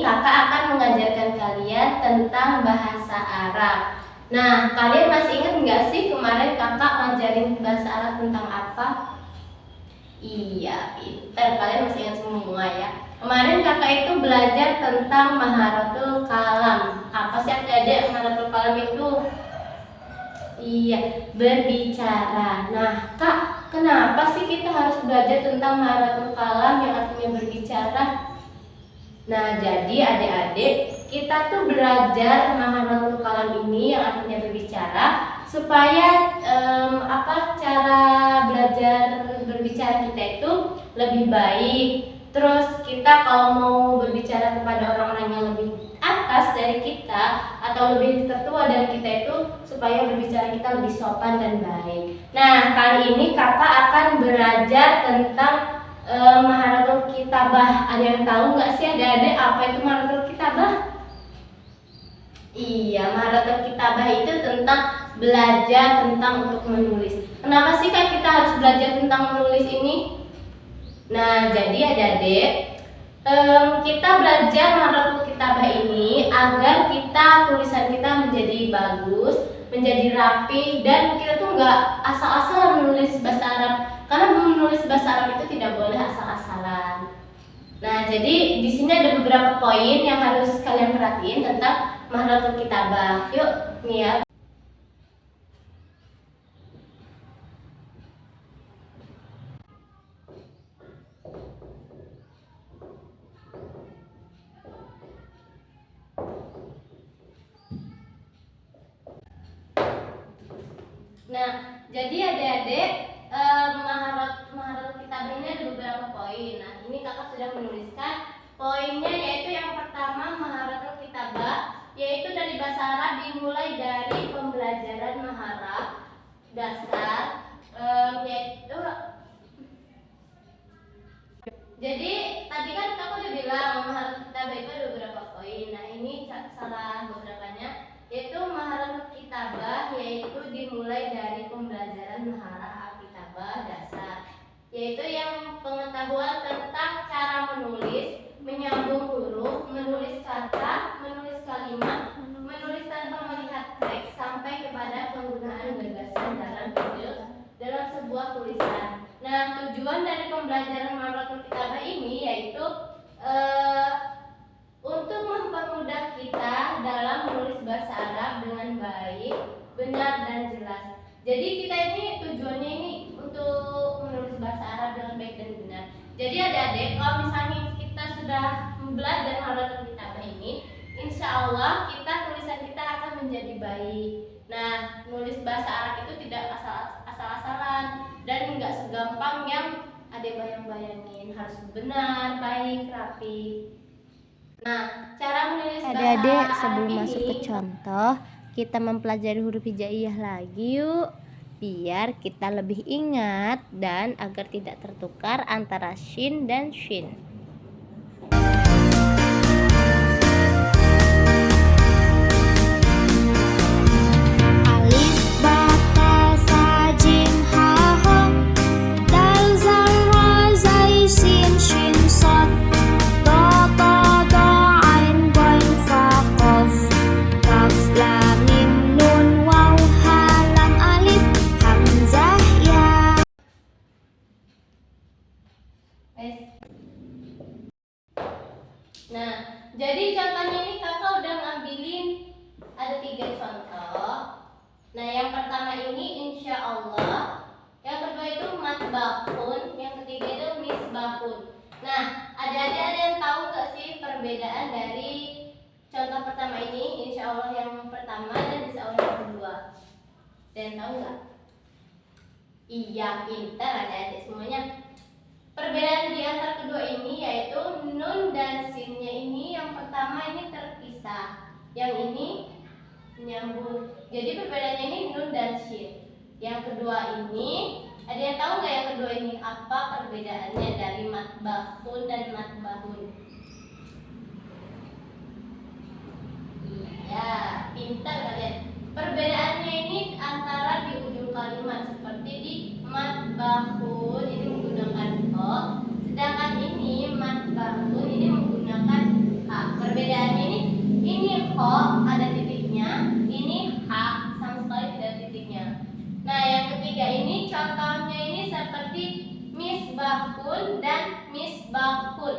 ini kakak akan mengajarkan kalian tentang bahasa Arab. Nah, kalian masih ingat nggak sih kemarin kakak ngajarin bahasa Arab tentang apa? Iya, pinter. Kalian masih ingat semua ya. Kemarin kakak itu belajar tentang Maharatul Kalam. Apa sih adik-adik Maharatul Kalam itu? Iya, berbicara. Nah, kak, kenapa sih kita harus belajar tentang Maharatul Kalam yang artinya berbicara? Nah, jadi adik-adik, kita tuh belajar Maharatul Kalam ini yang artinya berbicara supaya cara belajar berbicara kita itu lebih baik. Terus kita kalau mau berbicara kepada orang-orang yang lebih atas dari kita atau lebih tertua dari kita itu supaya berbicara kita lebih sopan dan baik. Nah, kali ini kakak akan belajar tentang Maharatul Kitabah. Ada yang tahu nggak sih adik-adik apa itu Maharatul Kitabah? Iya, Maharatul Kitabah itu tentang belajar tentang untuk menulis. Kenapa sih kak kita harus belajar tentang menulis ini? Nah, jadi adik-adik, kita belajar Maharatul Kitabah ini agar tulisan kita menjadi bagus, menjadi rapi, dan kita tuh nggak asal-asalan menulis bahasa Arab. Karena menulis bahasa Arab itu tidak boleh asal-asalan. Nah, jadi di sini ada beberapa poin yang harus kalian perhatiin tentang Maharatul Kitabah. Yuk, nih ya. Nah, jadi adik-adik, Maharatul Kitabah ini ada beberapa poin. Nah, ini kakak sudah menuliskan poinnya, yaitu yang pertama Maharatul Kitabah, yaitu dari bahasa Arab dimulai dari pembelajaran maharab dasar, yaitu jadi tadi kan kakak udah bilang Maharatul Kitabah itu ada beberapa poin. Nah, ini salah beberapanya, yaitu Maharatul Kitabah yaitu dimulai dari pembelajaran maharab kitabah dasar, yaitu yang pengetahuan tentang cara menulis, menyambung huruf, menulis kata, menulis kalimat, menulis tanpa melihat teks, sampai kepada penggunaan gagasan dalam sebuah tulisan. Nah, tujuan dari pembelajaran Maharatul Kitabah ini yaitu untuk mempermudah kita dalam menulis bahasa Arab dengan baik, benar dan jelas. Jadi kita ini tujuannya ini untuk menulis bahasa Arab dengan baik dan benar. Jadi adik-adik, kalau misalnya kita sudah belajar Maharatul Kitabah ini, insya Allah tulisan kita akan menjadi baik. Nah, nulis bahasa Arab itu tidak asal-asalan dan nggak segampang yang adik bayang-bayangin, harus benar, baik, rapi. Nah, cara menulis bahasa adik-adik, Arab sebelum ini, masuk ke contoh, kita mempelajari huruf hijaiyah lagi yuk, biar kita lebih ingat dan agar tidak tertukar antara shin dan shin. Nah, jadi contohnya ini kakak udah ngambilin ada 3 contoh. Nah, yang pertama ini insya Allah, yang kedua itu matbahun, yang ketiga itu misbahun. Nah, ada yang tahu nggak sih perbedaan dari contoh pertama ini, insya Allah yang pertama dan insya Allah yang kedua? Dan tahu nggak? Iya, pintar adik-adik semuanya. Perbedaan di antara kedua ini yaitu nun dan sinnya ini, yang pertama ini terpisah, yang ini menyambung. Jadi perbedaannya ini nun dan shin. Yang kedua ini, ada yang tahu nggak yang kedua ini apa perbedaannya dari matbahun dan matbahun? Iya, pintar kalian. Perbedaannya ini antara di ujung kalimat, seperti di matbahun ini menggunakan ko, sedangkan ini matbahun ini menggunakan ha. ho ada titiknya, ini ha sama sekali tidak ada titiknya. Nah, yang ketiga ini contohnya ini seperti misbahun dan misbahun.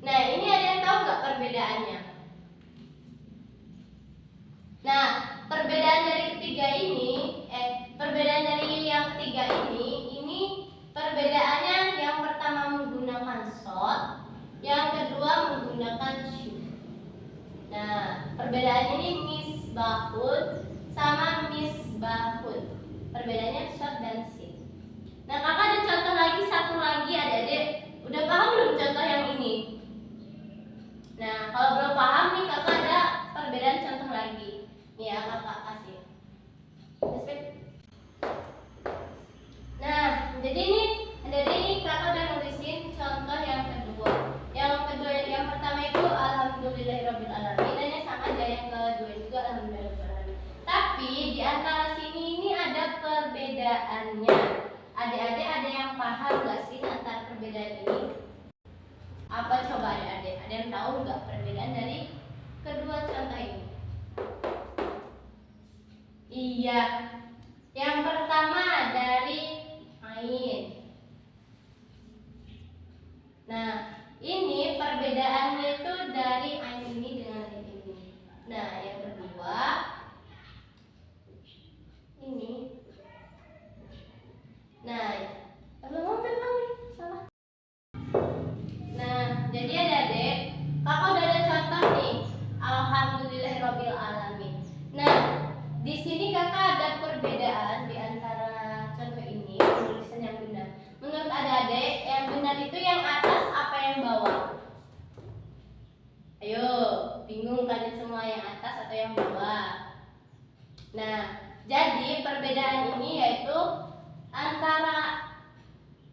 Nah, ini ada yang tahu nggak perbedaannya? Nah, perbedaan dari yang ketiga ini perbedaannya yang pertama menggunakan shot, yang kedua menggunakan shoot. Nah, perbedaan ini misbahun sama misbahun. Perbedaannya shot dan sit. Nah, kakak ada contoh lagi, satu lagi adik-adik. Udah paham belum contoh yang ini? Nah, kalau belum paham nih kakak ada perbedaan contoh lagi. Nih ya kakak kasih. Nah, jadi ini kakak udah nulisin contoh yang kedua. Yang pertama itu alhamdulillahirabbil alamin, dan yang sama aja yang kedua juga alhamdulillahirabbil alamin. Tapi di antara sini ini ada perbedaannya. Adik-adik ada yang paham nggak sih antara perbedaan ini? Apa coba adik-adik? Ada yang tahu nggak perbedaan dari kedua contoh ini? Iya. Yang pertama dari ain. Nah, ini perbedaannya itu dari ain ini dengan ain ini. Nah, yang kedua ini. Nah, salah. Nah, jadi adik-adik, kakak udah ada contoh nih. Alhamdulillahirabbil alamin. Nah, di sini kakak ada perbedaan di antara contoh ini, tulisan yang benar. Menurut adik-adik, yang benar itu yang atas apa yang bawah? Ayo, bingung kalian semua yang atas atau yang bawah? Nah, jadi perbedaan ini yaitu antara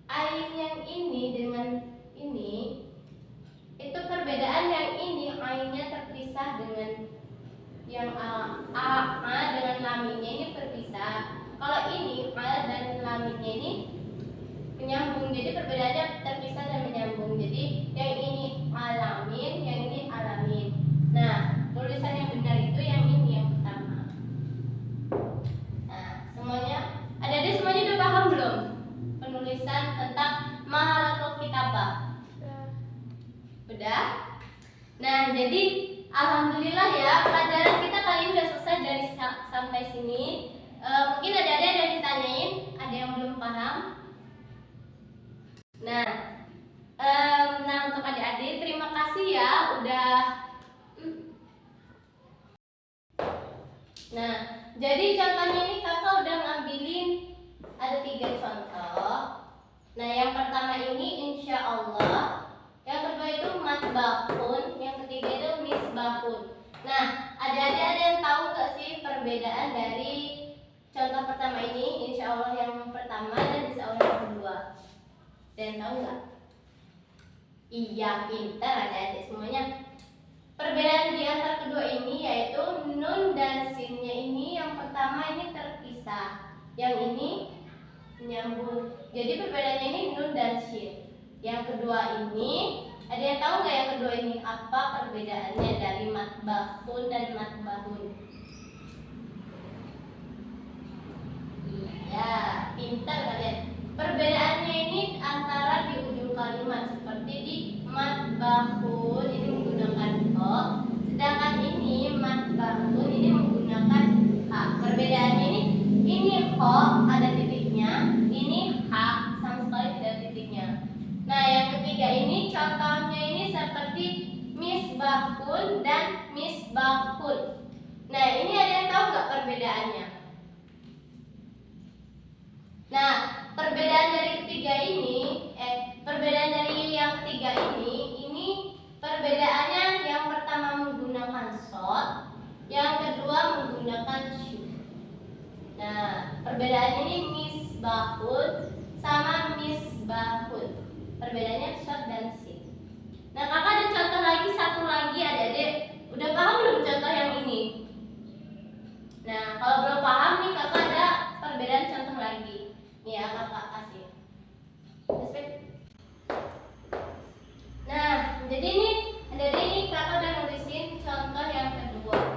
ain yang ini dengan ini, itu perbedaan yang ini ainnya terpisah dengan yang a dengan laminnya ini terpisah. Kalau ini a dan laminnya ini menyambung, jadi perbedaannya terpisah dan menyambung. Jadi yang ini alamin, yang ini alamin. Nah, tulisan yang benar itu yang ini yang pertama. Nah, semuanya udah paham belum penulisan tentang maharatul kitabah? Udah? Nah, jadi alhamdulillah ya, pelajaran kita kali ini udah selesai dari sampai sini. Mungkin ada yang ditanyain, ada yang belum paham. Nah, untuk adik-adik terima kasih ya udah. Nah, jadi contohnya ini kakak udah ngambilin ada 3 contoh. Nah, yang pertama ini insya Allah, yang kedua itu matbahun, yang ketiga itu misbahun. Nah, adik-adik ada yang tahu nggak sih perbedaan dari contoh pertama ini, insya Allah yang pertama dan insya Allah yang kedua? Ada yang tahu nggak? Iya, pintar adik-adik semuanya. Perbedaan di antara kedua ini yaitu nun dan sinnya ini yang pertama ini terpisah, yang ini menyambung. Jadi perbedaannya ini nun dan shin. Yang kedua ini, ada yang tahu nggak yang kedua ini apa perbedaannya dari matbahun dan matbahun? Iya, pintar kalian. Perbedaannya ini antara di ujung kalimat, seperti di matbahun ini menggunakan ho, sedangkan ini matbahun ini menggunakan ha. Perbedaannya ini ho ada titiknya, ini ha sama sekali tidak ada titiknya. Nah, yang ketiga ini contohnya ini seperti misbahun dan misbahun. Nah, ini ada yang tahu nggak perbedaannya? Nah, perbedaan dari yang ketiga ini perbedaannya yang pertama menggunakan shot, yang kedua menggunakan shoot. Nah, perbedaan ini misbahun sama misbahun. Perbedaannya shot dan sit. Nah, kakak ada contoh lagi, satu lagi adik-adik. Udah paham belum contoh yang ini? Nah, kalau belum paham nih kakak ada perbedaan contoh lagi. Nih ya kakak kasih. Nah, jadi ini kakak udah nulisin contoh yang kedua.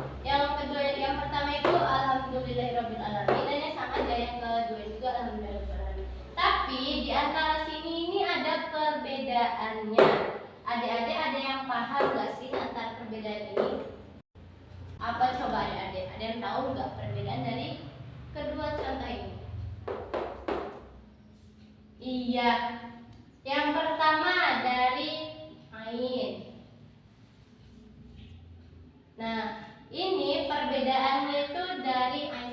antara sini ini ada perbedaannya. Adik-adik ada yang paham nggak sih antara perbedaan ini? Apa coba adik-adik? Ada yang tahu nggak perbedaan dari kedua contoh ini? Iya, yang pertama dari ain. Nah, ini perbedaannya itu dari ain